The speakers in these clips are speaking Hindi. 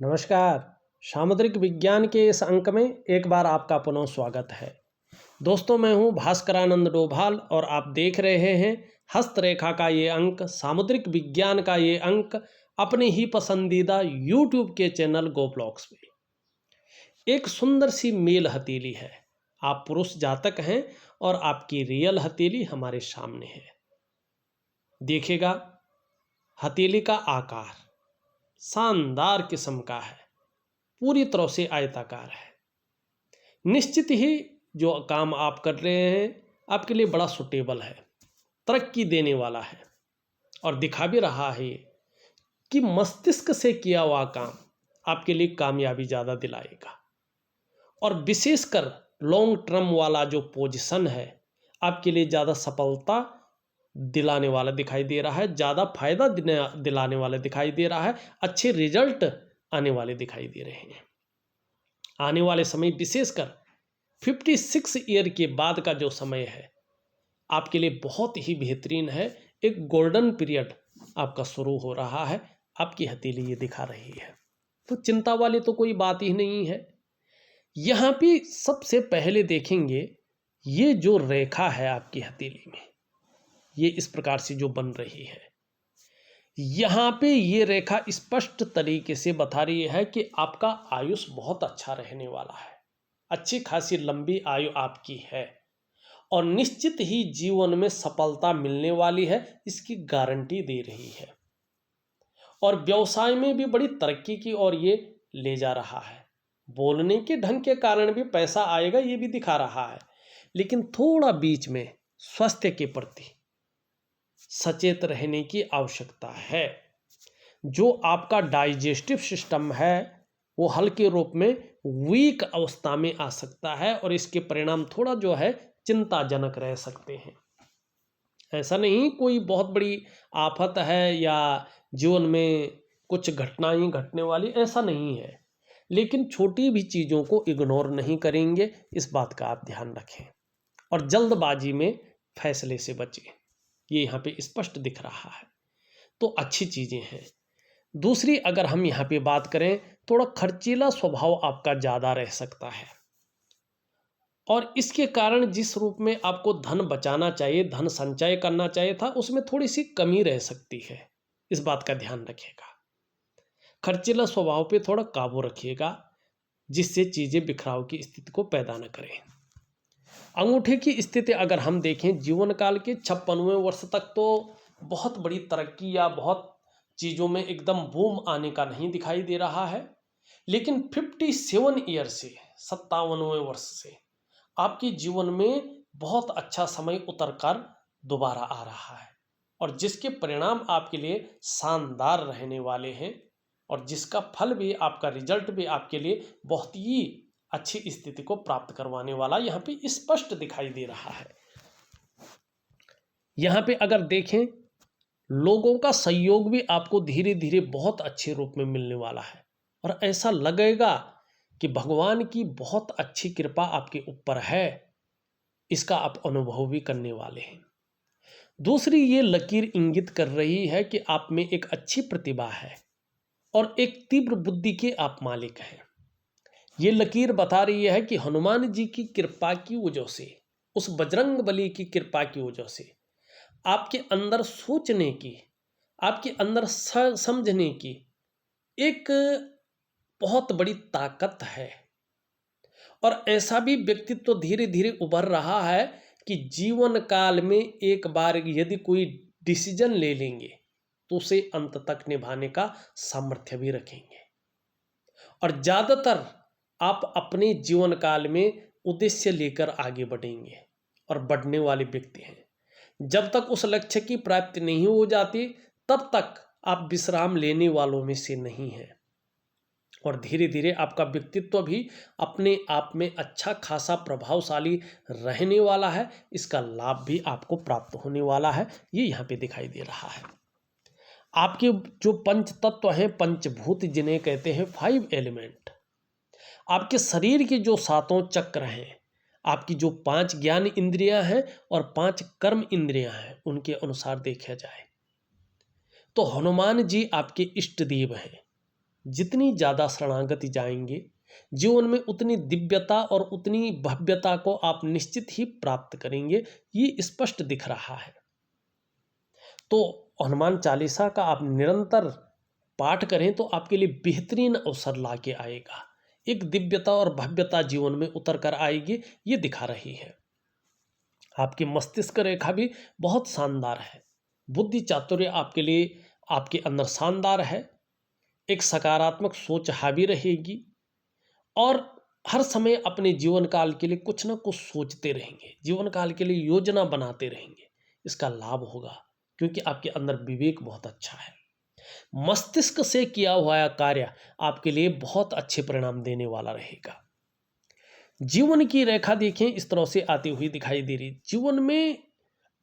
नमस्कार। सामुद्रिक विज्ञान के इस अंक में एक बार आपका पुनः स्वागत है। दोस्तों, मैं हूं भास्करानंद डोभाल और आप देख रहे हैं हस्तरेखा का ये अंक, सामुद्रिक विज्ञान का ये अंक अपने ही पसंदीदा YouTube के चैनल गोब्लॉक्स में। एक सुंदर सी मेल हथेली है। आप पुरुष जातक हैं और आपकी रियल हथेली हमारे सामने है। देखिएगा, हथेली का आकार शानदार किस्म का है, पूरी तरह से आयताकार है। निश्चित ही जो काम आप कर रहे हैं आपके लिए बड़ा सुटेबल है, तरक्की देने वाला है और दिखा भी रहा है कि मस्तिष्क से किया हुआ काम आपके लिए कामयाबी ज़्यादा दिलाएगा। और विशेषकर लॉन्ग टर्म वाला जो पोजीशन है आपके लिए ज़्यादा सफलता दिलाने वाला दिखाई दे रहा है, ज़्यादा फायदा दिलाने वाला दिखाई दे रहा है, अच्छे रिजल्ट आने वाले दिखाई दे रहे हैं। आने वाले समय विशेषकर 56 ईयर के बाद का जो समय है आपके लिए बहुत ही बेहतरीन है। एक गोल्डन पीरियड आपका शुरू हो रहा है, आपकी हथेली ये दिखा रही है, तो चिंता वाली तो कोई बात ही नहीं है। यहाँ पे सबसे पहले देखेंगे ये जो रेखा है आपकी हथेली में, ये इस प्रकार से जो बन रही है, यहाँ पे ये रेखा स्पष्ट तरीके से बता रही है कि आपका आयुष बहुत अच्छा रहने वाला है, अच्छी खासी लंबी आयु आपकी है और निश्चित ही जीवन में सफलता मिलने वाली है, इसकी गारंटी दे रही है। और व्यवसाय में भी बड़ी तरक्की की ओर ये ले जा रहा है। बोलने के ढंग के कारण भी पैसा आएगा, ये भी दिखा रहा है, लेकिन थोड़ा बीच में स्वास्थ्य के प्रति सचेत रहने की आवश्यकता है। जो आपका डाइजेस्टिव सिस्टम है वो हल्के रूप में वीक अवस्था में आ सकता है और इसके परिणाम थोड़ा जो है चिंताजनक रह सकते हैं। ऐसा नहीं कोई बहुत बड़ी आफत है या जीवन में कुछ घटनाएं घटने वाली, ऐसा नहीं है, लेकिन छोटी भी चीज़ों को इग्नोर नहीं करेंगे, इस बात का आप ध्यान रखें और जल्दबाजी में फैसले से बचें। ये यहाँ पे स्पष्ट दिख रहा है, तो अच्छी चीज़ें हैं। दूसरी अगर हम यहाँ पे बात करें, थोड़ा खर्चीला स्वभाव आपका ज़्यादा रह सकता है और इसके कारण जिस रूप में आपको धन बचाना चाहिए, धन संचय करना चाहिए था, उसमें थोड़ी सी कमी रह सकती है, इस बात का ध्यान रखिएगा। खर्चीला स्वभाव पे थोड़ा काबू रखिएगा, जिससे चीज़ें बिखराव की स्थिति को पैदा न करें। अंगूठे की स्थिति अगर हम देखें, जीवन काल के 56वें वर्ष तक तो बहुत बड़ी तरक्की या बहुत चीज़ों में एकदम बूम आने का नहीं दिखाई दे रहा है, लेकिन 57 ईयर से 57वें वर्ष से आपके जीवन में बहुत अच्छा समय उतर कर दोबारा आ रहा है और जिसके परिणाम आपके लिए शानदार रहने वाले हैं और जिसका फल भी, आपका रिजल्ट भी आपके लिए बहुत ही अच्छी स्थिति को प्राप्त करवाने वाला यहाँ पे स्पष्ट दिखाई दे रहा है। यहाँ पे अगर देखें, लोगों का सहयोग भी आपको धीरे धीरे बहुत अच्छे रूप में मिलने वाला है और ऐसा लगेगा कि भगवान की बहुत अच्छी कृपा आपके ऊपर है, इसका आप अनुभव भी करने वाले हैं। दूसरी ये लकीर इंगित कर रही है कि आप में एक अच्छी प्रतिभा है और एक तीव्र बुद्धि के आप मालिक हैं। ये लकीर बता रही है कि हनुमान जी की कृपा की वजह से, उस बजरंग बली की कृपा की वजह से आपके अंदर सोचने की, आपके अंदर समझने की एक बहुत बड़ी ताकत है और ऐसा भी व्यक्तित्व धीरे धीरे उभर रहा है कि जीवन काल में एक बार यदि कोई डिसीजन ले लेंगे तो उसे अंत तक निभाने का सामर्थ्य भी रखेंगे और ज़्यादातर आप अपने जीवन काल में उद्देश्य लेकर आगे बढ़ेंगे और बढ़ने वाले व्यक्ति हैं। जब तक उस लक्ष्य की प्राप्ति नहीं हो जाती तब तक आप विश्राम लेने वालों में से नहीं हैं और धीरे धीरे आपका व्यक्तित्व भी अपने आप में अच्छा खासा प्रभावशाली रहने वाला है, इसका लाभ भी आपको प्राप्त होने वाला है, ये यहाँ पे दिखाई दे रहा है। आपके जो पंच तत्व हैं, पंचभूत जिन्हें कहते हैं 5 एलिमेंट, आपके शरीर के जो 7 चक्र हैं, आपकी जो 5 ज्ञान इंद्रियां हैं और 5 कर्म इंद्रियां हैं, उनके अनुसार देखा जाए तो हनुमान जी आपके इष्ट देव हैं जितनी ज़्यादा शरणागति जाएंगे, जीवन में उतनी दिव्यता और उतनी भव्यता को आप निश्चित ही प्राप्त करेंगे, ये स्पष्ट दिख रहा है। तो हनुमान चालीसा का आप निरंतर पाठ करें तो आपके लिए बेहतरीन अवसर लाके आएगा। एक दिव्यता और भव्यता जीवन में उतर कर आएगी, ये दिखा रही है। आपकी मस्तिष्क रेखा भी बहुत शानदार है। बुद्धि चातुर्य आपके लिए आपके अंदर शानदार है। एक सकारात्मक सोच हावी रहेगी और हर समय अपने जीवन काल के लिए कुछ ना कुछ सोचते रहेंगे, जीवन काल के लिए योजना बनाते रहेंगे। इसका लाभ होगा क्योंकि आपके अंदर विवेक बहुत अच्छा है। मस्तिष्क से किया हुआ कार्य आपके लिए बहुत अच्छे परिणाम देने वाला रहेगा। जीवन की रेखा देखें इस तरह से आती हुई दिखाई दे रही। जीवन में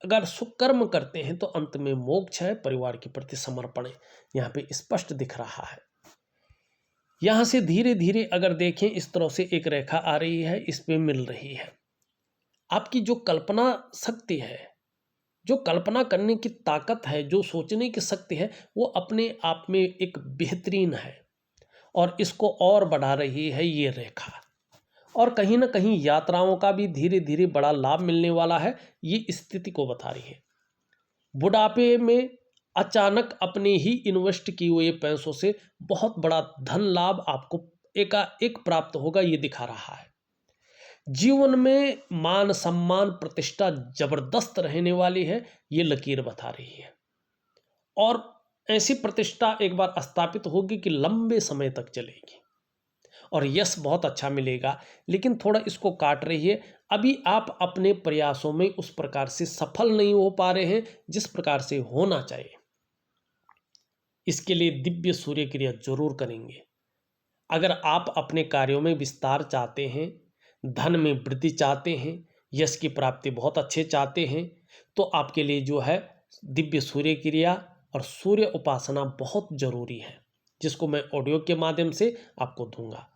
अगर सुकर्म करते हैं तो अंत में मोक्ष है, परिवार के प्रति समर्पण है, यहाँ पे स्पष्ट दिख रहा है। यहाँ से धीरे धीरे अगर देखें इस तरह से एक रेखा आ रही है, इस पे मिल रही है। आपकी जो कल्पना शक्ति है, जो कल्पना करने की ताकत है, जो सोचने की शक्ति है, वो अपने आप में एक बेहतरीन है और इसको और बढ़ा रही है ये रेखा। और कहीं ना कहीं यात्राओं का भी धीरे धीरे बड़ा लाभ मिलने वाला है, ये स्थिति को बता रही है। बुढ़ापे में अचानक अपने ही इन्वेस्ट किए हुए पैसों से बहुत बड़ा धन लाभ आपको एकाएक प्राप्त होगा, ये दिखा रहा है। जीवन में मान सम्मान प्रतिष्ठा जबरदस्त रहने वाली है, ये लकीर बता रही है। और ऐसी प्रतिष्ठा एक बार स्थापित होगी कि लंबे समय तक चलेगी और यश बहुत अच्छा मिलेगा। लेकिन थोड़ा इसको काट रही है, अभी आप अपने प्रयासों में उस प्रकार से सफल नहीं हो पा रहे हैं जिस प्रकार से होना चाहिए। इसके लिए दिव्य सूर्य क्रिया जरूर करेंगे। अगर आप अपने कार्यों में विस्तार चाहते हैं, धन में वृद्धि चाहते हैं, यश की प्राप्ति बहुत अच्छे चाहते हैं, तो आपके लिए जो है दिव्य सूर्य क्रिया और सूर्य उपासना बहुत जरूरी है, जिसको मैं ऑडियो के माध्यम से आपको दूंगा।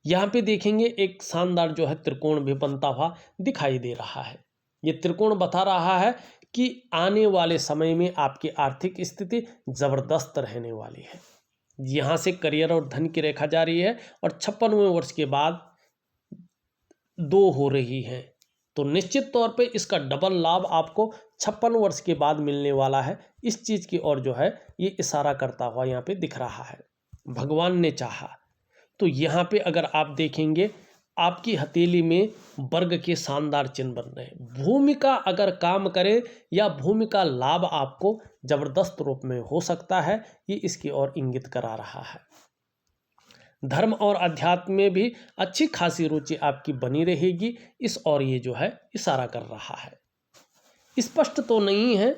यहाँ पे देखेंगे एक शानदार जो है त्रिकोण भी बनता हुआ दिखाई दे रहा है। ये त्रिकोण बता रहा है कि आने वाले समय में आपकी आर्थिक स्थिति जबरदस्त रहने वाली है। यहाँ से करियर और धन की रेखा जा रही है और 56वें वर्ष के बाद 2 हो रही है, तो निश्चित तौर पे इसका डबल लाभ आपको 56 वर्ष के बाद मिलने वाला है। इस चीज़ की ओर जो है ये इशारा करता हुआ यहाँ पे दिख रहा है। भगवान ने चाहा तो यहाँ पे अगर आप देखेंगे आपकी हथेली में वर्ग के शानदार चिन्ह बन रहे हैं। भूमिका अगर काम करे या भूमिका लाभ आपको जबरदस्त रूप में हो सकता है, ये इसकी ओर इंगित करा रहा है। धर्म और अध्यात्म में भी अच्छी खासी रुचि आपकी बनी रहेगी, इस ओर ये जो है इशारा कर रहा है। स्पष्ट तो नहीं है,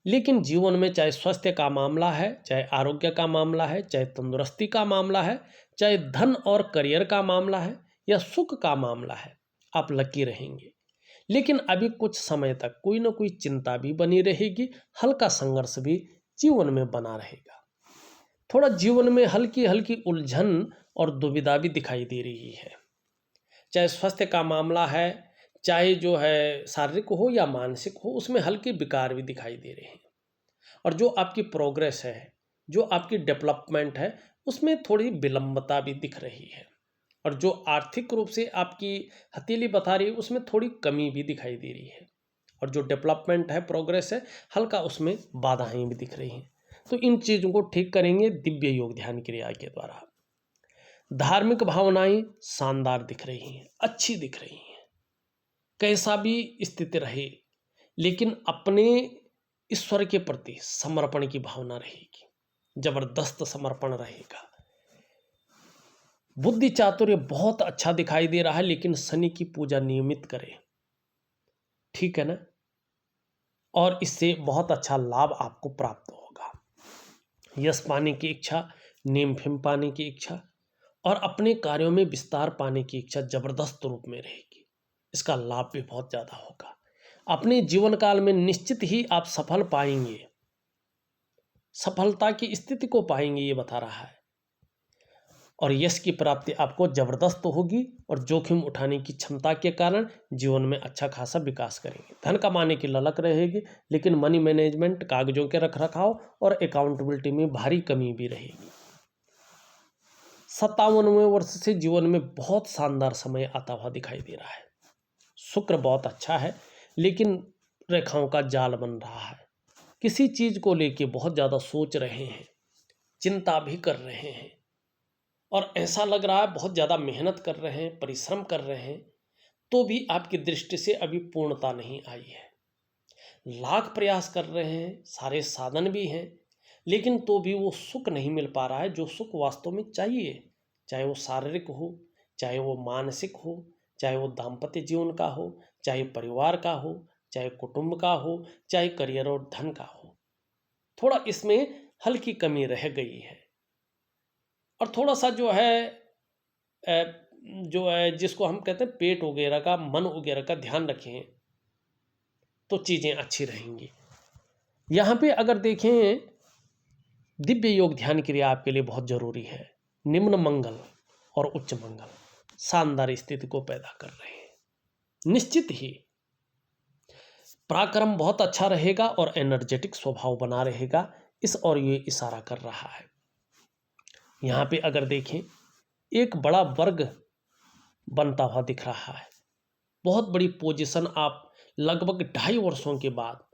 लेकिन जीवन में चाहे स्वास्थ्य का मामला है, चाहे आरोग्य का मामला है, चाहे तंदुरुस्ती का मामला है, चाहे धन और करियर का मामला है या सुख का मामला है, आप लकी रहेंगे। लेकिन अभी कुछ समय तक कोई ना कोई चिंता भी बनी रहेगी, हल्का संघर्ष भी जीवन में बना रहेगा। थोड़ा जीवन में हल्की हल्की उलझन और दुविधा भी दिखाई दे रही है। चाहे स्वास्थ्य का मामला है, चाहे जो है शारीरिक हो या मानसिक हो, उसमें हल्के विकार भी दिखाई दे रहे हैं। और जो आपकी प्रोग्रेस है, जो आपकी डेवलपमेंट है, उसमें थोड़ी विलंबता भी दिख रही है। और जो आर्थिक रूप से आपकी हथेली बता रही है, उसमें थोड़ी कमी भी दिखाई दे रही है। और जो डेवलपमेंट है, प्रोग्रेस है, हल्का उसमें बाधाएं भी दिख रही हैं। तो इन चीज़ों को ठीक करेंगे दिव्य योग ध्यान क्रिया के द्वारा। धार्मिक भावनाएं शानदार दिख रही हैं, अच्छी दिख रही हैं। कैसा भी स्थिति रहे, लेकिन अपने ईश्वर के प्रति समर्पण की भावना रहेगी, जबरदस्त समर्पण रहेगा। बुद्धि चातुर्य बहुत अच्छा दिखाई दे रहा है, लेकिन शनि की पूजा नियमित करें, ठीक है ना। और इससे बहुत अच्छा लाभ आपको प्राप्त होगा। यश पाने की इच्छा, नेम फेम पाने की इच्छा और अपने कार्यों में विस्तार पाने की इच्छा जबरदस्त रूप में रहेगी। इसका लाभ भी बहुत ज़्यादा होगा। अपने जीवन काल में निश्चित ही आप सफल पाएंगे, सफलता की स्थिति को पाएंगे, ये बता रहा है। और यश की प्राप्ति आपको जबरदस्त होगी और जोखिम उठाने की क्षमता के कारण जीवन में अच्छा खासा विकास करेंगे। धन कमाने की ललक रहेगी, लेकिन मनी मैनेजमेंट, कागजों के रखरखाव और अकाउंटेबिलिटी में भारी कमी भी रहेगी। 57वें वर्ष से जीवन में बहुत शानदार समय आता हुआ दिखाई दे रहा है। शुक्र बहुत अच्छा है, लेकिन रेखाओं का जाल बन रहा है। किसी चीज़ को लेके बहुत ज़्यादा सोच रहे हैं, चिंता भी कर रहे हैं, और ऐसा लग रहा है बहुत ज़्यादा मेहनत कर रहे हैं, परिश्रम कर रहे हैं, तो भी आपकी दृष्टि से अभी पूर्णता नहीं आई है। लाख प्रयास कर रहे हैं, सारे साधन भी हैं, लेकिन तो भी वो सुख नहीं मिल पा रहा है जो सुख वास्तव में चाहिए। चाहे वो शारीरिक हो, चाहे वो मानसिक हो, चाहे वो दाम्पत्य जीवन का हो, चाहे परिवार का हो, चाहे कुटुंब का हो, चाहे करियर और धन का हो। थोड़ा इसमें हल्की कमी रह गई है। और थोड़ा सा जो है जिसको हम कहते हैं पेट वगैरह का, मन वगैरह का ध्यान रखें तो चीज़ें अच्छी रहेंगी। यहाँ पे अगर देखें, दिव्य योग ध्यान क्रिया आपके लिए बहुत जरूरी है। निम्न मंगल और उच्च मंगल शानदार स्थिति को पैदा कर रहे हैं। निश्चित ही पराक्रम बहुत अच्छा रहेगा और एनर्जेटिक स्वभाव बना रहेगा, इस और ये इशारा कर रहा है। यहाँ पे अगर देखें, एक बड़ा वर्ग बनता हुआ दिख रहा है। बहुत बड़ी पोजीशन आप लगभग 2.5 वर्षों के बाद,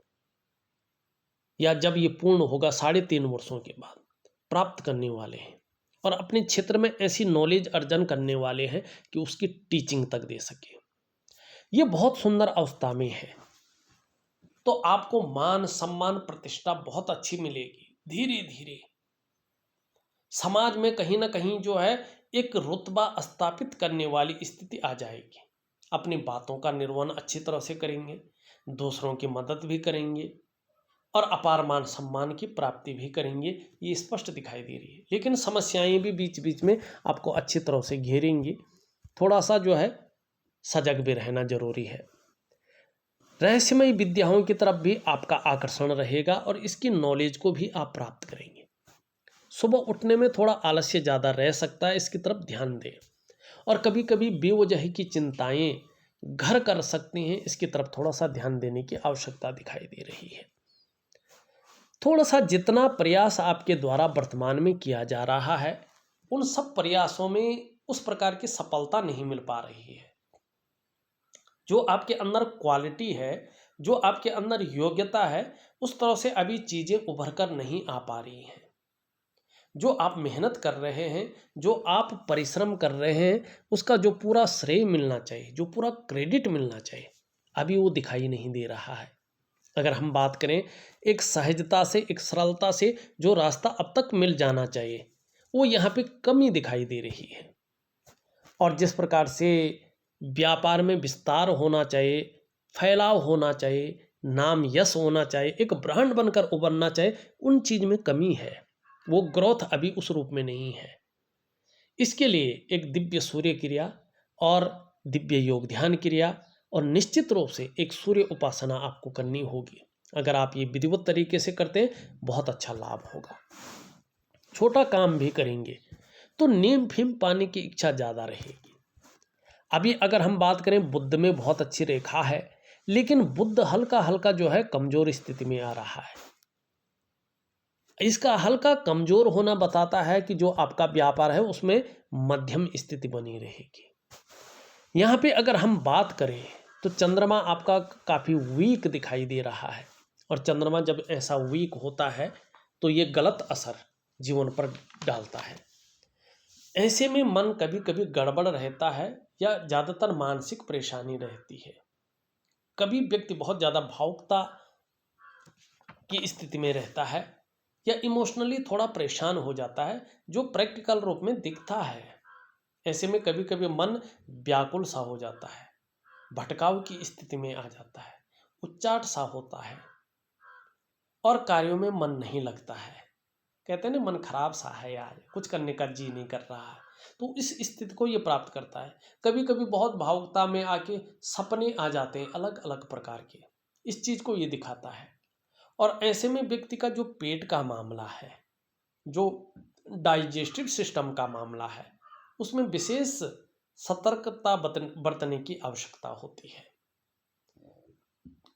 या जब ये पूर्ण होगा 3.5 वर्षों के बाद, प्राप्त करने वाले हैं, और अपने क्षेत्र में ऐसी नॉलेज अर्जन करने वाले हैं कि उसकी टीचिंग तक दे सके। ये बहुत सुंदर अवस्था में है। तो आपको मान सम्मान प्रतिष्ठा बहुत अच्छी मिलेगी। धीरे धीरे समाज में कहीं ना कहीं एक रुतबा स्थापित करने वाली स्थिति आ जाएगी। अपनी बातों का निर्वहन अच्छी तरह से करेंगे, दूसरों की मदद भी करेंगे, और अपार मान सम्मान की प्राप्ति भी करेंगे। ये स्पष्ट दिखाई दे रही है। लेकिन समस्याएं भी बीच बीच में आपको अच्छी तरह से घेरेंगी। थोड़ा सा सजग भी रहना जरूरी है। रहस्यमय विद्याओं की तरफ भी आपका आकर्षण रहेगा और इसकी नॉलेज को भी आप प्राप्त करेंगे। सुबह उठने में थोड़ा आलस्य ज़्यादा रह सकता है, इसकी तरफ ध्यान दें। और कभी कभी बेवजह की चिंताएं घर कर सकती हैं, इसकी तरफ थोड़ा सा ध्यान देने की आवश्यकता दिखाई दे रही है। थोड़ा सा जितना प्रयास आपके द्वारा वर्तमान में किया जा रहा है, उन सब प्रयासों में उस प्रकार की सफलता नहीं मिल पा रही है। जो आपके अंदर क्वालिटी है, जो आपके अंदर योग्यता है, उस तरह से अभी चीज़ें उभर कर नहीं आ पा रही हैं। जो आप मेहनत कर रहे हैं, जो आप परिश्रम कर रहे हैं, उसका जो पूरा श्रेय मिलना चाहिए, जो पूरा क्रेडिट मिलना चाहिए, अभी वो दिखाई नहीं दे रहा है। अगर हम बात करें एक सहजता से, एक सरलता से जो रास्ता अब तक मिल जाना चाहिए, वो यहाँ पे कमी दिखाई दे रही है। और जिस प्रकार से व्यापार में विस्तार होना चाहिए, फैलाव होना चाहिए, नाम यश होना चाहिए, एक ब्रांड बनकर उभरना चाहिए, उन चीज़ में कमी है। वो ग्रोथ अभी उस रूप में नहीं है। इसके लिए एक दिव्य सूर्य क्रिया और दिव्य योग ध्यान क्रिया और निश्चित रूप से एक सूर्य उपासना आपको करनी होगी। अगर आप ये विधिवत तरीके से करते हैं, बहुत अच्छा लाभ होगा। छोटा काम भी करेंगे तो नीम फीम पाने की इच्छा ज़्यादा रहेगी। अभी अगर हम बात करें, बुध में बहुत अच्छी रेखा है, लेकिन बुध हल्का हल्का कमजोर स्थिति में आ रहा है। इसका हल्का कमजोर होना बताता है कि जो आपका व्यापार है उसमें मध्यम स्थिति बनी रहेगी। यहाँ पे अगर हम बात करें तो चंद्रमा आपका काफ़ी वीक दिखाई दे रहा है, और चंद्रमा जब ऐसा वीक होता है तो ये गलत असर जीवन पर डालता है। ऐसे में मन कभी कभी गड़बड़ रहता है, या ज़्यादातर मानसिक परेशानी रहती है। कभी व्यक्ति बहुत ज़्यादा भावुकता की स्थिति में रहता है, या इमोशनली थोड़ा परेशान हो जाता है, जो प्रैक्टिकल रूप में दिखता है। ऐसे में कभी कभी मन व्याकुल सा हो जाता है, भटकाव की स्थिति में आ जाता है, उच्चाट सा होता है, और कार्यों में मन नहीं लगता है। कहते हैं ना, मन खराब सा है यार, कुछ करने का जी नहीं कर रहा है। तो इस स्थिति को ये प्राप्त करता है। कभी कभी बहुत भावुकता में आके सपने आ जाते हैं अलग अलग प्रकार के, इस चीज़ को ये दिखाता है। और ऐसे में व्यक्ति का जो पेट का मामला है, जो डाइजेस्टिव सिस्टम का मामला है, उसमें विशेष सतर्कता बरतने की आवश्यकता होती है।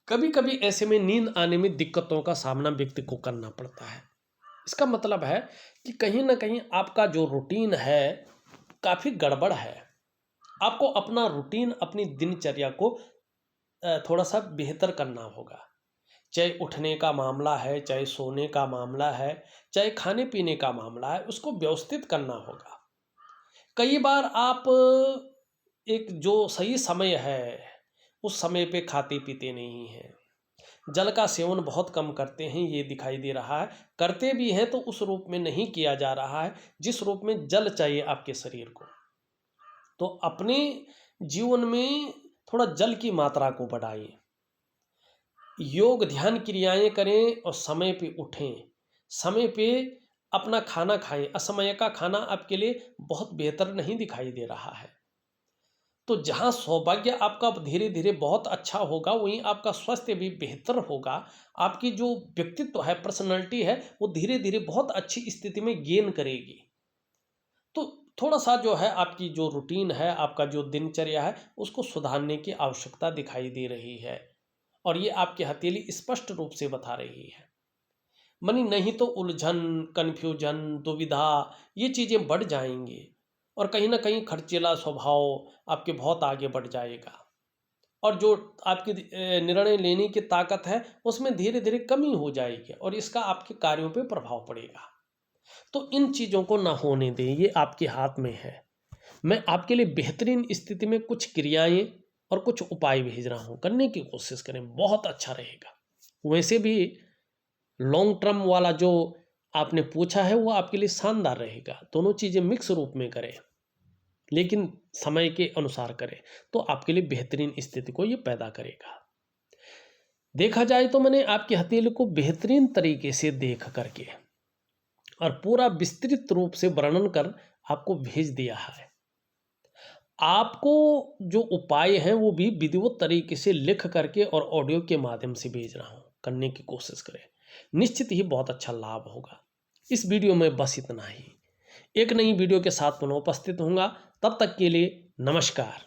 कभी कभी ऐसे में नींद आने में दिक्कतों का सामना व्यक्ति को करना पड़ता है। इसका मतलब है कि कहीं ना कहीं आपका जो रूटीन है काफ़ी गड़बड़ है। आपको अपना रूटीन, अपनी दिनचर्या को थोड़ा सा बेहतर करना होगा। चाहे उठने का मामला है, चाहे सोने का मामला है, चाहे खाने पीने का मामला है, उसको व्यवस्थित करना होगा। कई बार आप एक जो सही समय है उस समय पे खाते पीते नहीं हैं, जल का सेवन बहुत कम करते हैं, ये दिखाई दे रहा है। करते भी हैं तो उस रूप में नहीं किया जा रहा है जिस रूप में जल चाहिए आपके शरीर को। तो अपने जीवन में थोड़ा जल की मात्रा को बढ़ाइए, योग ध्यान क्रियाएं करें और समय पे उठें, समय पे अपना खाना खाएं। असमय का खाना आपके लिए बहुत बेहतर नहीं दिखाई दे रहा है। तो जहाँ सौभाग्य आपका धीरे धीरे बहुत अच्छा होगा, वहीं आपका स्वास्थ्य भी बेहतर होगा। आपकी जो व्यक्तित्व है, पर्सनैलिटी है, वो धीरे धीरे बहुत अच्छी स्थिति में गेन करेगी। तो थोड़ा सा जो है आपकी जो रूटीन है, आपका जो दिनचर्या है, उसको सुधारने की आवश्यकता दिखाई दे रही है। और ये आपकी हथेली स्पष्ट रूप से बता रही है। मनी नहीं तो उलझन, कन्फ्यूजन, दुविधा, ये चीज़ें बढ़ जाएंगी और कहीं ना कहीं खर्चीला स्वभाव आपके बहुत आगे बढ़ जाएगा। और जो आपकी निर्णय लेने की ताकत है उसमें धीरे धीरे कमी हो जाएगी और इसका आपके कार्यों पे प्रभाव पड़ेगा। तो इन चीज़ों को ना होने दें, ये आपके हाथ में है। मैं आपके लिए बेहतरीन स्थिति में कुछ क्रियाएं और कुछ उपाय भेज रहा हूँ, करने की कोशिश करें, बहुत अच्छा रहेगा। वैसे भी लॉन्ग टर्म वाला जो आपने पूछा है वो आपके लिए शानदार रहेगा। दोनों चीज़ें मिक्स रूप में करें, लेकिन समय के अनुसार करें, तो आपके लिए बेहतरीन स्थिति को ये पैदा करेगा। देखा जाए तो मैंने आपकी हथेली को बेहतरीन तरीके से देख करके और पूरा विस्तृत रूप से वर्णन कर आपको भेज दिया है। आपको जो उपाय हैं वो भी विधिवत तरीके से लिख करके और ऑडियो के माध्यम से भेज रहा हूँ, करने की कोशिश करें, निश्चित ही बहुत अच्छा लाभ होगा। इस वीडियो में बस इतना ही। एक नई वीडियो के साथ पुनः उपस्थित होऊंगा, तब तक के लिए नमस्कार।